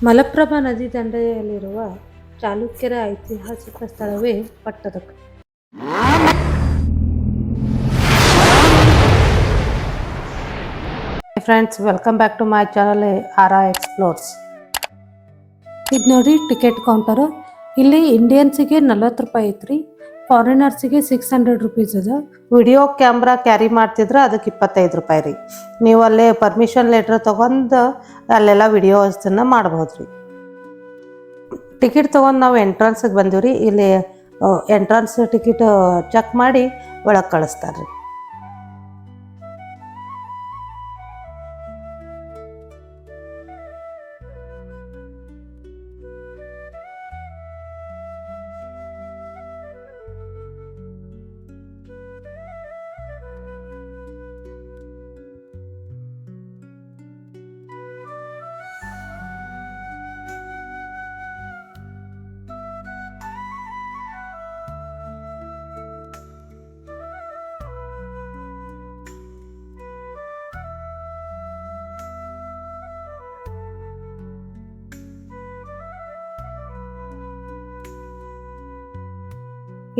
ಮಲಪ್ರಭಾ ನದಿ ದಂಡೆಯಲ್ಲಿರುವ ಚಾಲುಕ್ಯರ ಐತಿಹಾಸಿಕ ಸ್ಥಳವೇ Pattadakal. Friends, welcome back to my channel Aara explores. ಇದು ನೋಡಿ ಟಿಕೆಟ್ ಕೌಂಟರ್. ಇಲ್ಲಿ ಇಂಡಿಯನ್ಸಿಗೆ 40 ರೂಪಾಯಿ ಐತ್ರಿ, ಫಾರಿನರ್ಸಿಗೆ 600 ರುಪೀಸ್ ಅದ. ವಿಡಿಯೋ ಕ್ಯಾಮ್ರಾ ಕ್ಯಾರಿ ಮಾಡ್ತಿದ್ರೆ ಅದಕ್ಕೆ 25 ರೂಪಾಯಿ ರೀ. ನೀವು ಅಲ್ಲೇ ಪರ್ಮಿಷನ್ ಲೆಟರ್ ತಗೊಂಡು ಅಲ್ಲೆಲ್ಲ ವಿಡಿಯೋಸನ್ನ ಮಾಡ್ಬೋದ್ರಿ. ಟಿಕೆಟ್ ತೊಗೊಂಡು ನಾವು ಎಂಟ್ರೆನ್ಸ್ಗೆ ಬಂದೀವಿ. ಇಲ್ಲಿ ಎಂಟ್ರೆನ್ಸ್ ಟಿಕೆಟ್ ಚೆಕ್ ಮಾಡಿ ಒಳಗೆ ಕಳಿಸ್ತಾರೆ ರೀ.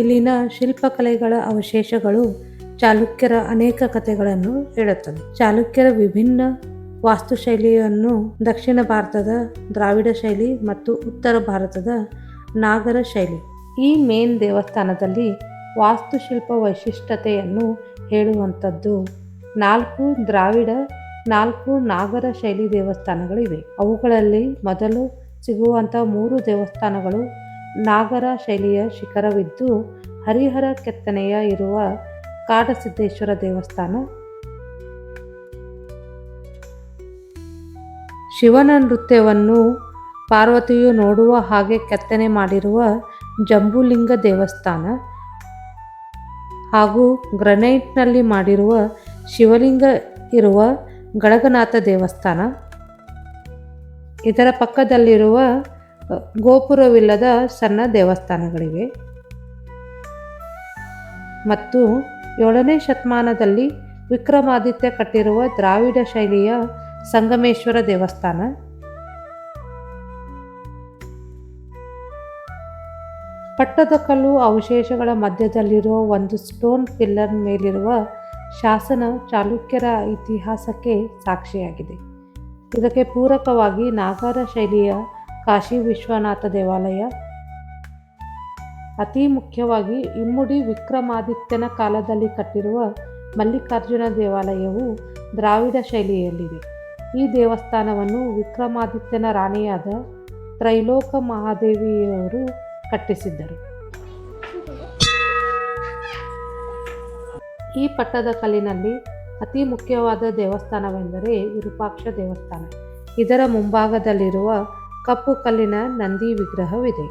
ಇಲ್ಲಿನ ಶಿಲ್ಪಕಲೆಗಳ ಅವಶೇಷಗಳು ಚಾಲುಕ್ಯರ ಅನೇಕ ಕಥೆಗಳನ್ನು ಹೇಳುತ್ತದೆ. ಚಾಲುಕ್ಯರ ವಿಭಿನ್ನ ವಾಸ್ತುಶೈಲಿಯನ್ನು ದಕ್ಷಿಣ ಭಾರತದ ದ್ರಾವಿಡ ಶೈಲಿ ಮತ್ತು ಉತ್ತರ ಭಾರತದ ನಾಗರ ಶೈಲಿ. ಈ ಮೇನ್ ದೇವಸ್ಥಾನದಲ್ಲಿ ವಾಸ್ತುಶಿಲ್ಪ ವೈಶಿಷ್ಟ್ಯತೆಯನ್ನು ಹೇಳುವಂಥದ್ದು 4 ದ್ರಾವಿಡ, 4 ನಾಗರ ಶೈಲಿ ದೇವಸ್ಥಾನಗಳಿವೆ. ಅವುಗಳಲ್ಲಿ ಮೊದಲು ಸಿಗುವಂಥ 3 ದೇವಸ್ಥಾನಗಳು ನಾಗರ ಶೈಲಿಯ ಶಿಖರವಿದ್ದು ಹರಿಹರ ಕೆತ್ತನೆಯ ಇರುವ ಕಾಡಸಿದ್ದೇಶ್ವರ ದೇವಸ್ಥಾನ, ಶಿವನ ನೃತ್ಯವನ್ನು ಪಾರ್ವತಿಯು ನೋಡುವ ಹಾಗೆ ಕೆತ್ತನೆ ಮಾಡಿರುವ ಜಂಬುಲಿಂಗ ದೇವಸ್ಥಾನ ಹಾಗೂ ಗ್ರನೈಟ್ನಲ್ಲಿ ಮಾಡಿರುವ ಶಿವಲಿಂಗ ಇರುವ ಗಳಗನಾಥ ದೇವಸ್ಥಾನ. ಇದರ ಪಕ್ಕದಲ್ಲಿರುವ ಗೋಪುರವಿಲ್ಲದ ಸಣ್ಣ ದೇವಸ್ಥಾನಗಳಿವೆ. ಮತ್ತು 7ನೇ ಶತಮಾನದಲ್ಲಿ ವಿಕ್ರಮಾದಿತ್ಯ ಕಟ್ಟಿರುವ ದ್ರಾವಿಡ ಶೈಲಿಯ ಸಂಗಮೇಶ್ವರ ದೇವಸ್ಥಾನ. ಪಟ್ಟದಕಲ್ಲು ಅವಶೇಷಗಳ ಮಧ್ಯದಲ್ಲಿರುವ ಒಂದು ಸ್ಟೋನ್ ಪಿಲ್ಲರ್ ಮೇಲಿರುವ ಶಾಸನ ಚಾಲುಕ್ಯರ ಇತಿಹಾಸಕ್ಕೆ ಸಾಕ್ಷಿಯಾಗಿದೆ. ಇದಕ್ಕೆ ಪೂರಕವಾಗಿ ನಾಗರ ಶೈಲಿಯ ಕಾಶಿ ವಿಶ್ವನಾಥ ದೇವಾಲಯ, ಅತಿ ಮುಖ್ಯವಾಗಿ ಇಮ್ಮಡಿ ವಿಕ್ರಮಾದಿತ್ಯನ ಕಾಲದಲ್ಲಿ ಕಟ್ಟಿರುವ ಮಲ್ಲಿಕಾರ್ಜುನ ದೇವಾಲಯವು ದ್ರಾವಿಡ ಶೈಲಿಯಲ್ಲಿದೆ. ಈ ದೇವಸ್ಥಾನವನ್ನು ವಿಕ್ರಮಾದಿತ್ಯನ ರಾಣಿಯಾದ ತ್ರೈಲೋಕ ಮಹಾದೇವಿಯವರು ಕಟ್ಟಿಸಿದ್ದರು. ಈ ಪಟ್ಟದಕಲ್ಲಿನಲ್ಲಿ ಅತಿ ಮುಖ್ಯವಾದ ದೇವಸ್ಥಾನವೆಂದರೆ ವಿರೂಪಾಕ್ಷ ದೇವಸ್ಥಾನ. ಇದರ ಮುಂಭಾಗದಲ್ಲಿರುವ ಕಪ್ಪು ಕಲ್ಲಿನ ನಂದಿ ವಿಗ್ರಹವಿದೆ.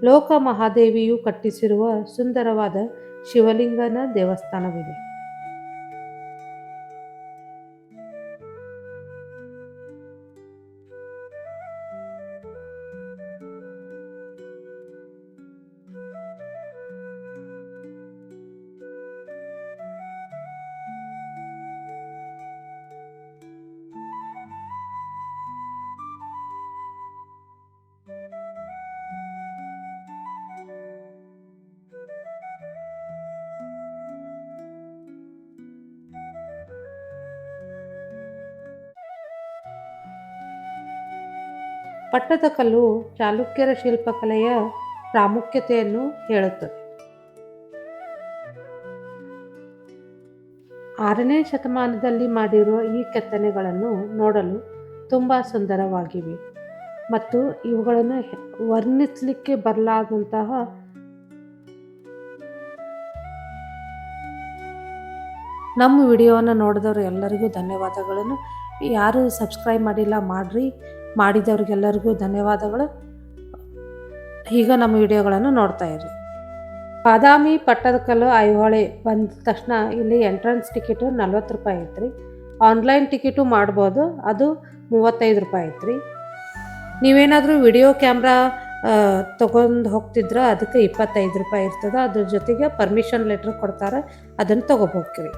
ಲೋಕ ಮಹಾದೇವಿಯು ಕಟ್ಟಿಸಿರುವ ಸುಂದರವಾದ ಶಿವಲಿಂಗನ ದೇವಸ್ಥಾನವಿದೆ. ಪಟ್ಟದಕಲ್ಲು ಚಾಲುಕ್ಯರ ಶಿಲ್ಪಕಲೆಯ ಪ್ರಾಮುಖ್ಯತೆಯನ್ನು ಹೇಳುತ್ತದೆ. 6ನೇ ಶತಮಾನದಲ್ಲಿ ಮಾಡಿರುವ ಈ ಕೆತ್ತನೆಗಳನ್ನು ನೋಡಲು ತುಂಬ ಸುಂದರವಾಗಿವೆ ಮತ್ತು ಇವುಗಳನ್ನು ವರ್ಣಿಸಲಿಕ್ಕೆ ಬರಲಾದಂತಹ ನಮ್ಮ ವಿಡಿಯೋವನ್ನು ನೋಡಿದವರು ಎಲ್ಲರಿಗೂ ಧನ್ಯವಾದಗಳನ್ನು. ಯಾರು ಸಬ್ಸ್ಕ್ರೈಬ್ ಮಾಡಿಲ್ಲ ಮಾಡಿರಿ, ಮಾಡಿದವ್ರಿಗೆಲ್ಲರಿಗೂ ಧನ್ಯವಾದಗಳು. ಈಗ ನಮ್ಮ ವಿಡಿಯೋಗಳನ್ನು ನೋಡ್ತಾ ಇರಿ. ಬಾದಾಮಿ ಪಟ್ಟದಕಲ್ಲು ಐಹೊಳೆ ಬಂದ ತಕ್ಷಣ ಇಲ್ಲಿ ಎಂಟ್ರೆನ್ಸ್ ಟಿಕೆಟು 40 ರೂಪಾಯಿ ಐತ್ರಿ. ಆನ್ಲೈನ್ ಟಿಕೆಟು ಮಾಡ್ಬೋದು, ಅದು 35 ರೂಪಾಯಿ ಐತ್ರಿ. ನೀವೇನಾದರೂ ವಿಡಿಯೋ ಕ್ಯಾಮ್ರಾ ತೊಗೊಂಡು ಹೋಗ್ತಿದ್ರೆ ಅದಕ್ಕೆ 25 ರೂಪಾಯಿ ಇರ್ತದೆ. ಅದ್ರ ಜೊತೆಗೆ ಪರ್ಮಿಷನ್ ಲೆಟ್ರ್ ಕೊಡ್ತಾರೆ, ಅದನ್ನು ತೊಗೋಬೋಕ್ರಿ.